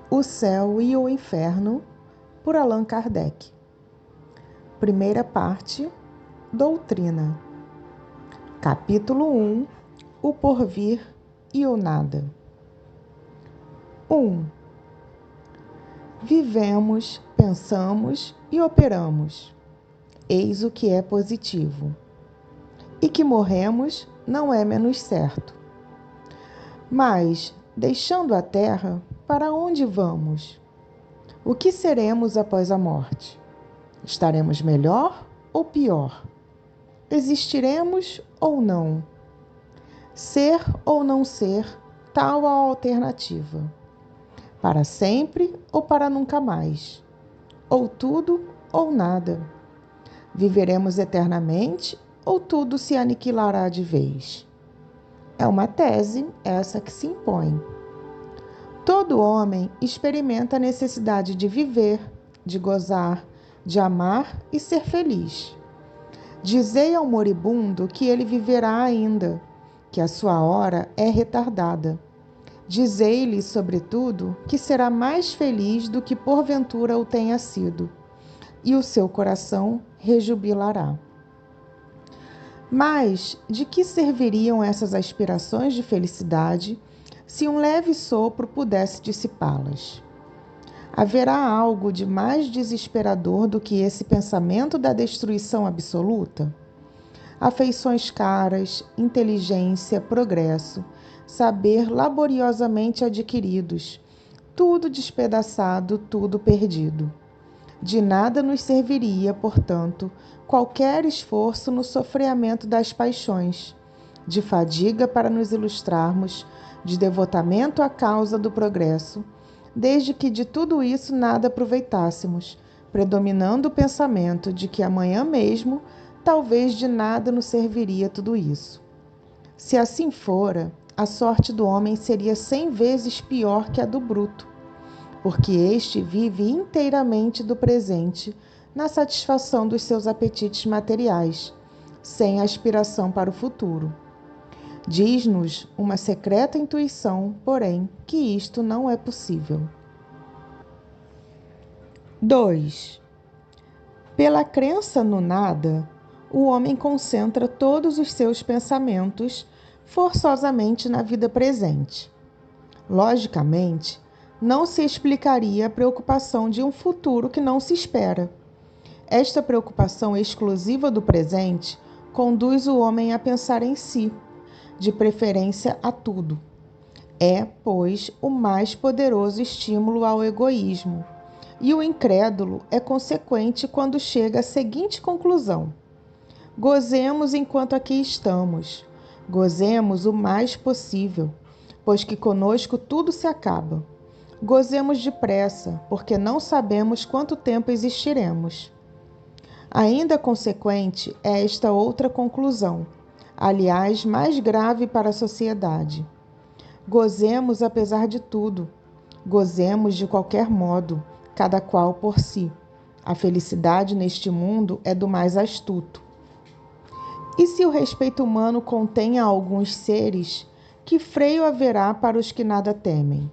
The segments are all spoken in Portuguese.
O Céu e o Inferno, por Allan Kardec. Primeira parte, Doutrina. Capítulo 1, O Porvir e o Nada. 1. Vivemos, pensamos e operamos. Eis o que é positivo. E que morremos não é menos certo. Mas, deixando a terra, para onde vamos? O que seremos após a morte? Estaremos melhor ou pior? Existiremos ou não? Ser ou não ser, tal a alternativa. Para sempre ou para nunca mais? Ou tudo ou nada? Viveremos eternamente ou tudo se aniquilará de vez? É uma tese essa que se impõe. Todo homem experimenta a necessidade de viver, de gozar, de amar e ser feliz. Dizei ao moribundo que ele viverá ainda, que a sua hora é retardada. Dizei-lhe, sobretudo, que será mais feliz do que porventura o tenha sido, e o seu coração rejubilará. Mas de que serviriam essas aspirações de felicidade se um leve sopro pudesse dissipá-las? Haverá algo de mais desesperador do que esse pensamento da destruição absoluta? Afeições caras, inteligência, progresso, saber laboriosamente adquiridos, tudo despedaçado, tudo perdido. De nada nos serviria, portanto, qualquer esforço no sofreamento das paixões, de fadiga para nos ilustrarmos, de devotamento à causa do progresso, desde que de tudo isso nada aproveitássemos, predominando o pensamento de que amanhã mesmo talvez de nada nos serviria tudo isso. Se assim fora, a sorte do homem seria 100 vezes pior que a do bruto, porque este vive inteiramente do presente, na satisfação dos seus apetites materiais, sem aspiração para o futuro. Diz-nos uma secreta intuição, porém, que isto não é possível. 2. Pela crença no nada, o homem concentra todos os seus pensamentos forçosamente na vida presente. Logicamente, não se explicaria a preocupação de um futuro que não se espera. Esta preocupação exclusiva do presente conduz o homem a pensar em si, de preferência a tudo. É, pois, o mais poderoso estímulo ao egoísmo, e o incrédulo é consequente quando chega à seguinte conclusão: gozemos enquanto aqui estamos, gozemos o mais possível, pois que conosco tudo se acaba. Gozemos depressa, porque não sabemos quanto tempo existiremos. Ainda consequente é esta outra conclusão, aliás, mais grave para a sociedade. Gozemos apesar de tudo, gozemos de qualquer modo, cada qual por si. A felicidade neste mundo é do mais astuto. E se o respeito humano contém a alguns seres, que freio haverá para os que nada temem?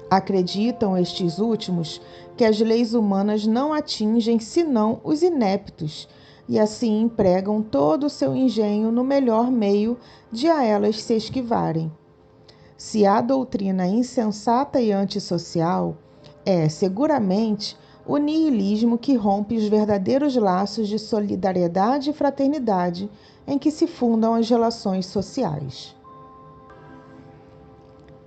Acreditam estes últimos que as leis humanas não atingem senão os ineptos, e assim empregam todo o seu engenho no melhor meio de a elas se esquivarem. Se há doutrina insensata e antissocial, é, seguramente, o niilismo que rompe os verdadeiros laços de solidariedade e fraternidade em que se fundam as relações sociais.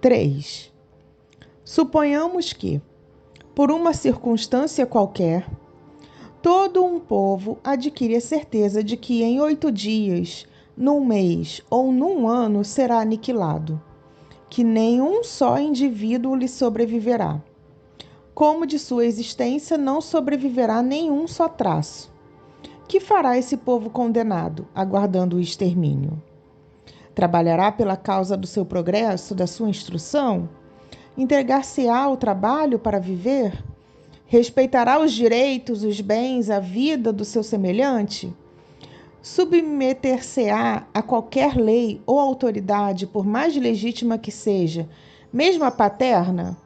3. Suponhamos que, por uma circunstância qualquer, todo um povo adquire a certeza de que em 8 dias, num mês ou num ano será aniquilado, que nenhum só indivíduo lhe sobreviverá, como de sua existência não sobreviverá nenhum só traço. Que fará esse povo condenado, aguardando o extermínio? Trabalhará pela causa do seu progresso, da sua instrução? Entregar-se-á ao trabalho para viver? Respeitará os direitos, os bens, a vida do seu semelhante? Submeter-se-á a qualquer lei ou autoridade, por mais legítima que seja, mesmo a paterna?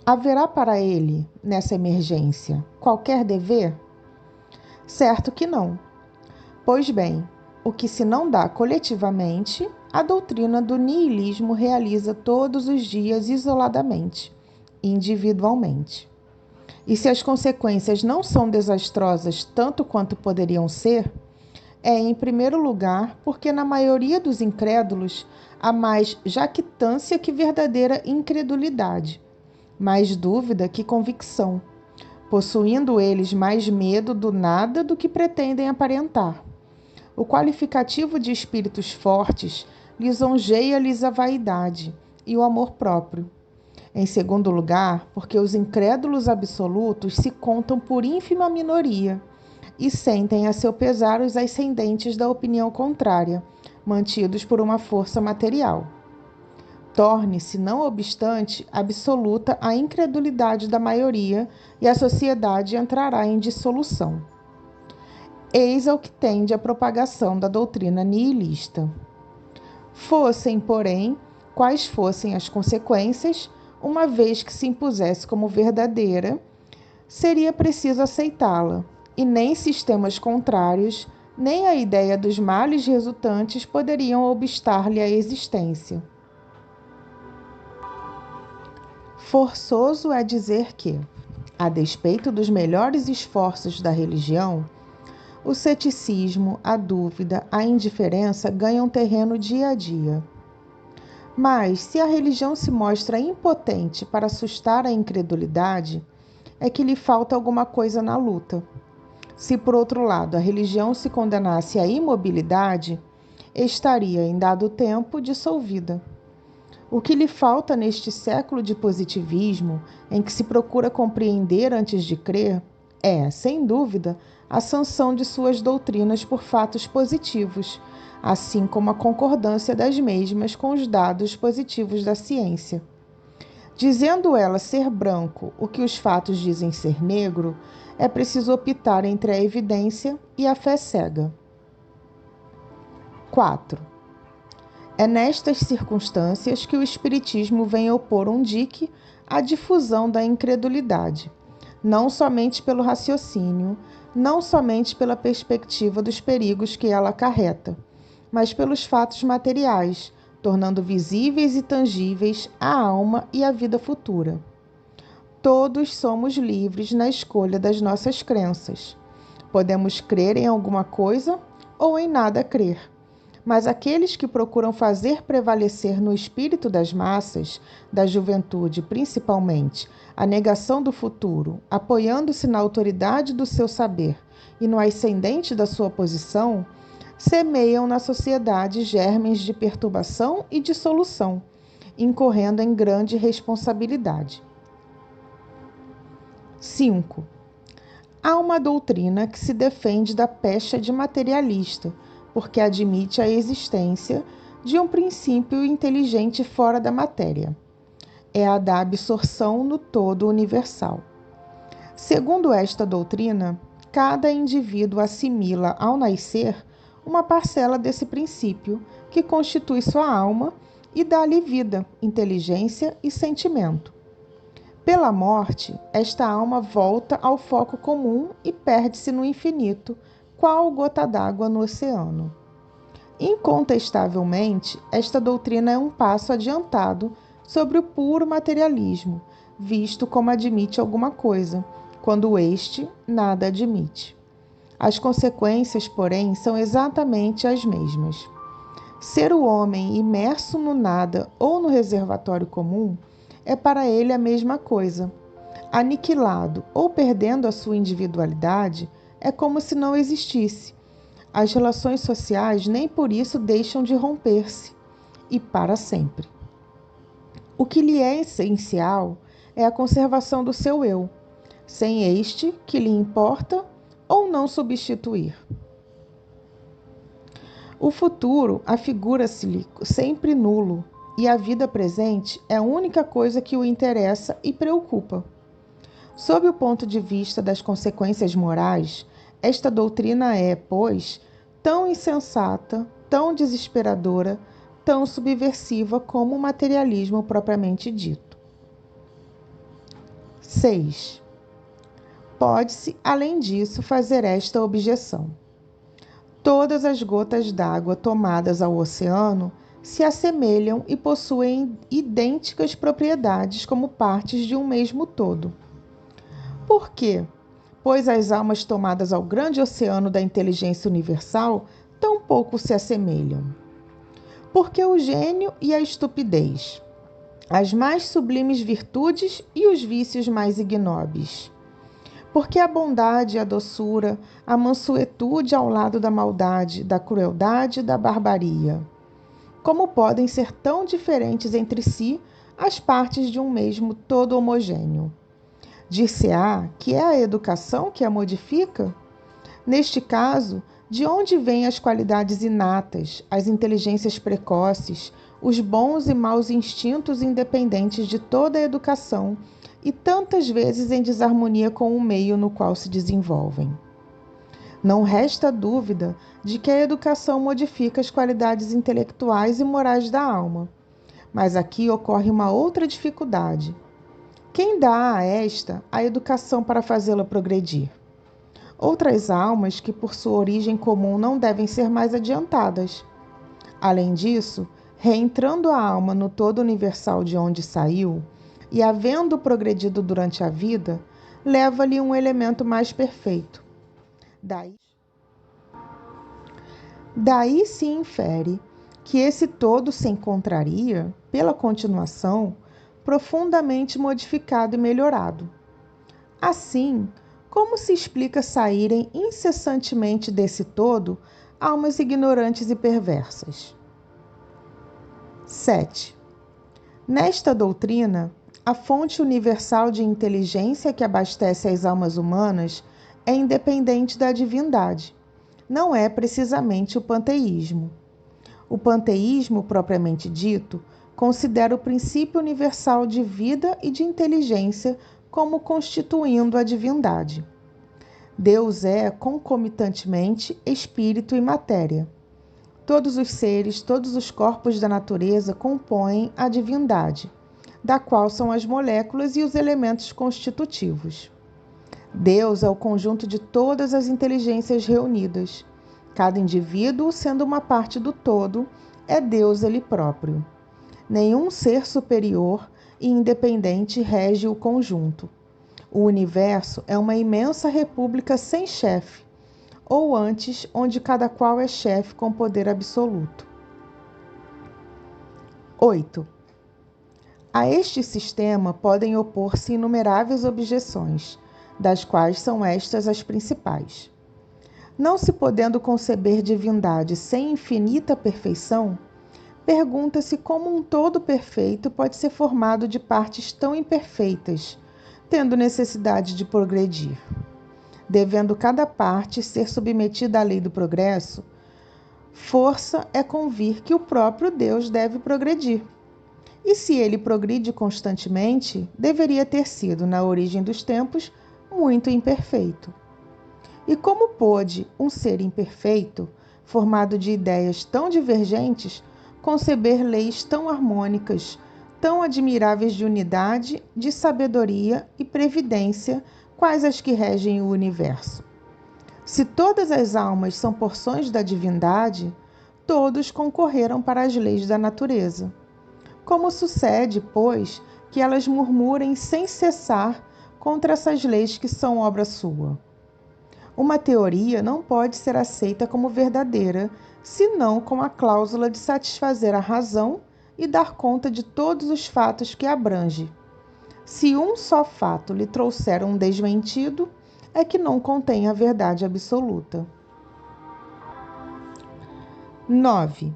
Haverá para ele, nessa emergência, qualquer dever? Certo que não. Pois bem, o que se não dá coletivamente, a doutrina do niilismo realiza todos os dias isoladamente, individualmente. E se as consequências não são desastrosas tanto quanto poderiam ser, é, em primeiro lugar, porque na maioria dos incrédulos há mais jactância que verdadeira incredulidade, mais dúvida que convicção, possuindo eles mais medo do nada do que pretendem aparentar. O qualificativo de espíritos fortes lisonjeia-lhes a vaidade e o amor próprio. Em segundo lugar, porque os incrédulos absolutos se contam por ínfima minoria e sentem a seu pesar os ascendentes da opinião contrária, mantidos por uma força material. Torne-se, não obstante, absoluta a incredulidade da maioria e a sociedade entrará em dissolução. Eis ao que tende a propagação da doutrina nihilista. Fossem, porém, quais fossem as consequências, uma vez que se impusesse como verdadeira, seria preciso aceitá-la, e nem sistemas contrários, nem a ideia dos males resultantes poderiam obstar-lhe a existência. Forçoso é dizer que, a despeito dos melhores esforços da religião, o ceticismo, a dúvida, a indiferença ganham terreno dia a dia. Mas, se a religião se mostra impotente para assustar a incredulidade, é que lhe falta alguma coisa na luta. Se, por outro lado, a religião se condenasse à imobilidade, estaria, em dado tempo, dissolvida. O que lhe falta neste século de positivismo, em que se procura compreender antes de crer, é, sem dúvida, a sanção de suas doutrinas por fatos positivos, assim como a concordância das mesmas com os dados positivos da ciência. Dizendo ela ser branco o que os fatos dizem ser negro, é preciso optar entre a evidência e a fé cega. 4. É nestas circunstâncias que o Espiritismo vem opor um dique à difusão da incredulidade, não somente pelo raciocínio, não somente pela perspectiva dos perigos que ela acarreta, mas pelos fatos materiais, tornando visíveis e tangíveis a alma e a vida futura. Todos somos livres na escolha das nossas crenças. Podemos crer em alguma coisa ou em nada crer. Mas aqueles que procuram fazer prevalecer no espírito das massas, da juventude principalmente, a negação do futuro, apoiando-se na autoridade do seu saber e no ascendente da sua posição, semeiam na sociedade germes de perturbação e dissolução, incorrendo em grande responsabilidade. 5. Há uma doutrina que se defende da pecha de materialista, porque admite a existência de um princípio inteligente fora da matéria. É a da absorção no todo universal. Segundo esta doutrina, cada indivíduo assimila ao nascer uma parcela desse princípio, que constitui sua alma e dá-lhe vida, inteligência e sentimento. Pela morte, esta alma volta ao foco comum e perde-se no infinito, qual gota d'água no oceano. Incontestavelmente, esta doutrina é um passo adiantado sobre o puro materialismo, visto como admite alguma coisa, quando este nada admite. As consequências, porém, são exatamente as mesmas. Ser o homem imerso no nada ou no reservatório comum é para ele a mesma coisa. Aniquilado ou perdendo a sua individualidade, é como se não existisse. As relações sociais nem por isso deixam de romper-se, e para sempre. O que lhe é essencial é a conservação do seu eu, sem este que lhe importa ou não substituir. O futuro afigura-se-lhe sempre nulo, e a vida presente é a única coisa que o interessa e preocupa. Sob o ponto de vista das consequências morais, esta doutrina é, pois, tão insensata, tão desesperadora, tão subversiva como o materialismo propriamente dito. 6. Pode-se, além disso, fazer esta objeção: todas as gotas d'água tomadas ao oceano se assemelham e possuem idênticas propriedades como partes de um mesmo todo. Por quê? Pois as almas tomadas ao grande oceano da inteligência universal tão pouco se assemelham. Porque o gênio e a estupidez, as mais sublimes virtudes e os vícios mais ignóbeis. Porque a bondade e a doçura, a mansuetude ao lado da maldade, da crueldade e da barbaria. Como podem ser tão diferentes entre si as partes de um mesmo todo homogêneo? Dir-se-á que é a educação que a modifica? Neste caso, de onde vêm as qualidades inatas, as inteligências precoces, os bons e maus instintos independentes de toda a educação e tantas vezes em desarmonia com o meio no qual se desenvolvem? Não resta dúvida de que a educação modifica as qualidades intelectuais e morais da alma. Mas aqui ocorre uma outra dificuldade. Quem dá a esta a educação para fazê-la progredir? Outras almas que por sua origem comum não devem ser mais adiantadas. Além disso, reentrando a alma no todo universal de onde saiu, e havendo progredido durante a vida, leva-lhe um elemento mais perfeito. Daí se infere que esse todo se encontraria, pela continuação, profundamente modificado e melhorado. Assim, como se explica saírem incessantemente desse todo almas ignorantes e perversas? 7. Nesta doutrina, a fonte universal de inteligência que abastece as almas humanas é independente da divindade. Não é precisamente o panteísmo. O panteísmo, propriamente dito, considera o princípio universal de vida e de inteligência como constituindo a divindade. Deus é, concomitantemente, espírito e matéria. Todos os seres, todos os corpos da natureza compõem a divindade, da qual são as moléculas e os elementos constitutivos. Deus é o conjunto de todas as inteligências reunidas. Cada indivíduo, sendo uma parte do todo, é Deus ele próprio. Nenhum ser superior e independente rege o conjunto. O universo é uma imensa república sem chefe, ou antes, onde cada qual é chefe com poder absoluto. 8. A este sistema podem opor-se inumeráveis objeções, das quais são estas as principais. Não se podendo conceber divindade sem infinita perfeição, pergunta-se como um todo perfeito pode ser formado de partes tão imperfeitas, tendo necessidade de progredir. Devendo cada parte ser submetida à lei do progresso, força é convir que o próprio Deus deve progredir. E se ele progride constantemente, deveria ter sido, na origem dos tempos, muito imperfeito. E como pôde um ser imperfeito, formado de ideias tão divergentes, conceber leis tão harmônicas, tão admiráveis de unidade, de sabedoria e previdência, quais as que regem o universo? Se todas as almas são porções da divindade, todos concorreram para as leis da natureza. Como sucede, pois, que elas murmurem sem cessar contra essas leis que são obra sua? Uma teoria não pode ser aceita como verdadeira, senão com a cláusula de satisfazer a razão e dar conta de todos os fatos que abrange. Se um só fato lhe trouxer um desmentido, é que não contém a verdade absoluta. 9.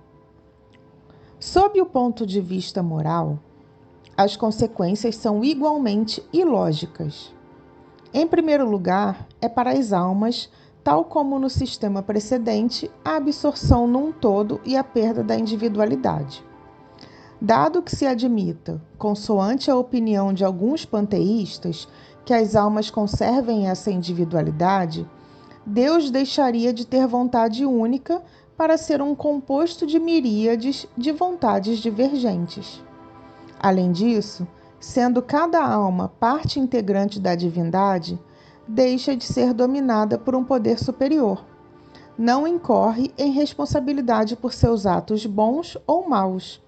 Sob o ponto de vista moral, as consequências são igualmente ilógicas. Em primeiro lugar, é para as almas, tal como no sistema precedente, a absorção num todo e a perda da individualidade. Dado que se admita, consoante a opinião de alguns panteístas, que as almas conservem essa individualidade, Deus deixaria de ter vontade única para ser um composto de miríades de vontades divergentes. Além disso, Sendo cada alma parte integrante da divindade, deixa de ser dominada por um poder superior. Não incorre em responsabilidade por seus atos bons ou maus.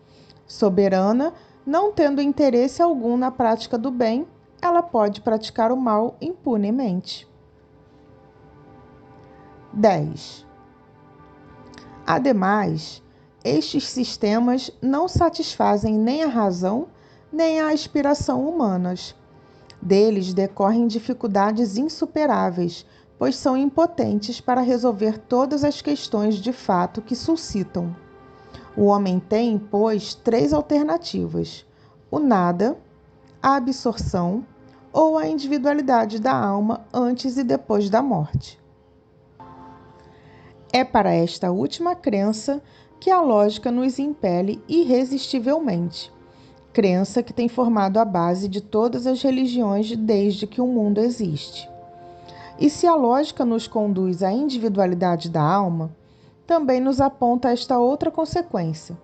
Soberana, não tendo interesse algum na prática do bem, ela pode praticar o mal impunemente. 10. Ademais, estes sistemas não satisfazem nem a razão, nem a aspiração humanas. Deles decorrem dificuldades insuperáveis, pois são impotentes para resolver todas as questões de fato que suscitam. O homem tem, pois, 3 alternativas: o nada, a absorção ou a individualidade da alma antes e depois da morte. É para esta última crença que a lógica nos impele irresistivelmente, crença que tem formado a base de todas as religiões desde que o mundo existe. E se a lógica nos conduz à individualidade da alma, também nos aponta esta outra consequência.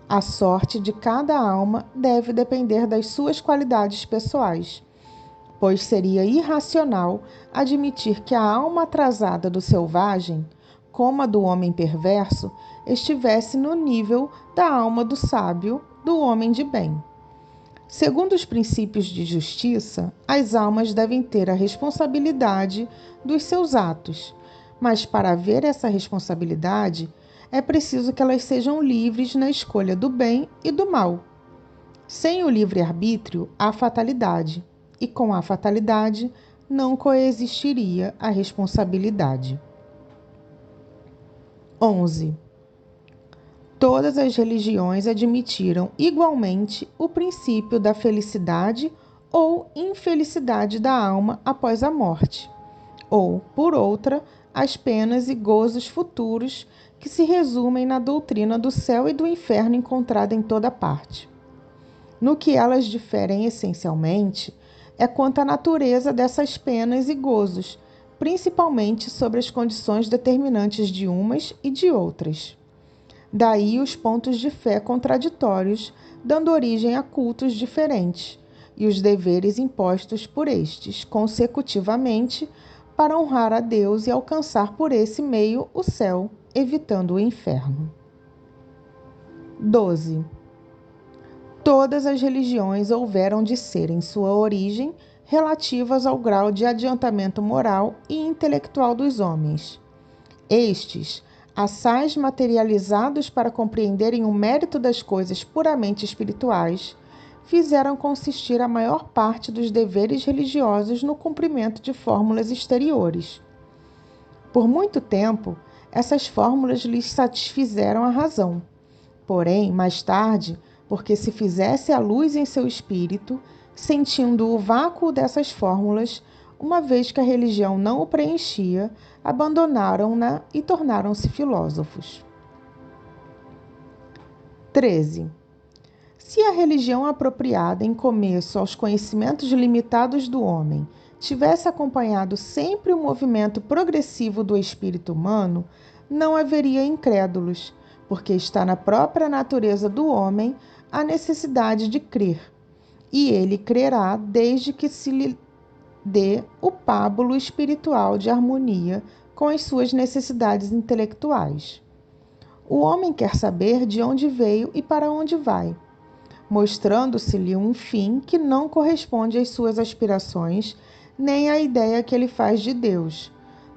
A sorte de cada alma deve depender das suas qualidades pessoais, pois seria irracional admitir que a alma atrasada do selvagem, como a do homem perverso, estivesse no nível da alma do sábio, do homem de bem. Segundo os princípios de justiça, as almas devem ter a responsabilidade dos seus atos, mas para haver essa responsabilidade, é preciso que elas sejam livres na escolha do bem e do mal. Sem o livre-arbítrio, há fatalidade, e com a fatalidade não coexistiria a responsabilidade. 11. Todas as religiões admitiram igualmente o princípio da felicidade ou infelicidade da alma após a morte, ou, por outra, as penas e gozos futuros que se resumem na doutrina do céu e do inferno encontrada em toda parte. No que elas diferem essencialmente é quanto à natureza dessas penas e gozos, principalmente sobre as condições determinantes de umas e de outras. Daí os pontos de fé contraditórios, dando origem a cultos diferentes, e os deveres impostos por estes, consecutivamente, para honrar a Deus e alcançar por esse meio o céu, evitando o inferno. 12. Todas as religiões houveram de ser, em sua origem, relativas ao grau de adiantamento moral e intelectual dos homens. Estes, assaz materializados para compreenderem o mérito das coisas puramente espirituais, fizeram consistir a maior parte dos deveres religiosos no cumprimento de fórmulas exteriores. Por muito tempo, essas fórmulas lhes satisfizeram a razão. Porém, mais tarde, porque se fizesse a luz em seu espírito, sentindo o vácuo dessas fórmulas, uma vez que a religião não o preenchia, abandonaram-na e tornaram-se filósofos. 13. Se a religião apropriada em começo aos conhecimentos limitados do homem tivesse acompanhado sempre o movimento progressivo do espírito humano, não haveria incrédulos, porque está na própria natureza do homem a necessidade de crer, e ele crerá desde que se lhe dê o pábulo espiritual de harmonia com as suas necessidades intelectuais. O homem quer saber de onde veio e para onde vai, mostrando-se-lhe um fim que não corresponde às suas aspirações, nem à ideia que ele faz de Deus,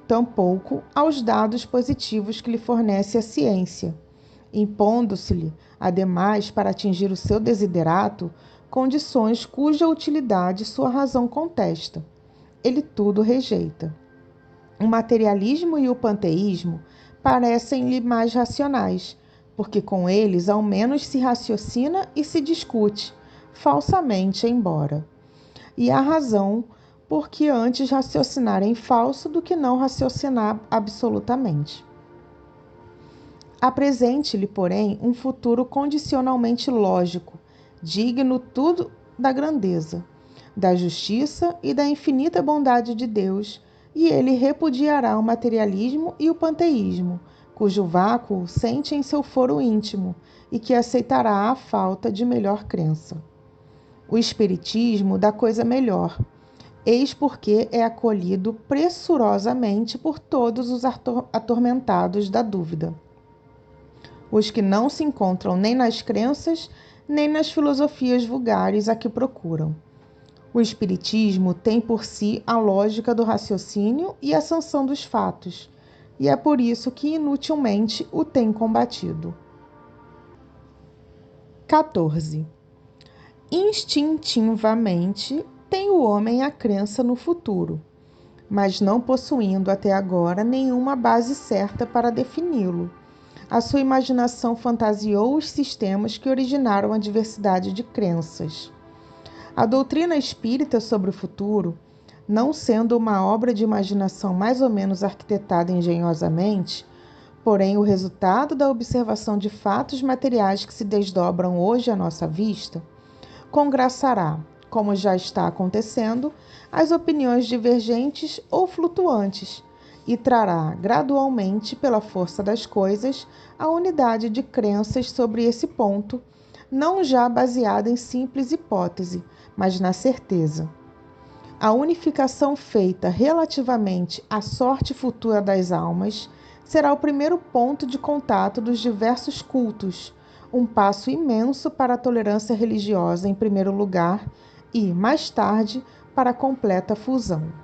tampouco aos dados positivos que lhe fornece a ciência, impondo-se-lhe, ademais, para atingir o seu desiderato, condições cuja utilidade sua razão contesta. Ele tudo rejeita. O materialismo e o panteísmo parecem-lhe mais racionais, porque com eles ao menos se raciocina e se discute, falsamente embora. E a razão, porque antes raciocinar em falso do que não raciocinar absolutamente. Apresente-lhe, porém, um futuro condicionalmente lógico, digno tudo da grandeza, da justiça e da infinita bondade de Deus, e ele repudiará o materialismo e o panteísmo, cujo vácuo sente em seu foro íntimo e que aceitará a falta de melhor crença. O Espiritismo dá coisa melhor. Eis porque é acolhido pressurosamente por todos os atormentados da dúvida. Os que não se encontram nem nas crenças, nem nas filosofias vulgares a que procuram. O Espiritismo tem por si a lógica do raciocínio e a sanção dos fatos, e é por isso que inutilmente o tem combatido. 14. Instintivamente tem o homem a crença no futuro, mas não possuindo até agora nenhuma base certa para defini-lo. A sua imaginação fantasiou os sistemas que originaram a diversidade de crenças. A doutrina espírita sobre o futuro, não sendo uma obra de imaginação mais ou menos arquitetada engenhosamente, porém o resultado da observação de fatos materiais que se desdobram hoje à nossa vista, congraçará, como já está acontecendo, as opiniões divergentes ou flutuantes e trará gradualmente, pela força das coisas, a unidade de crenças sobre esse ponto, não já baseada em simples hipótese, mas na certeza. A unificação feita relativamente à sorte futura das almas será o primeiro ponto de contato dos diversos cultos, um passo imenso para a tolerância religiosa em primeiro lugar e, mais tarde, para a completa fusão.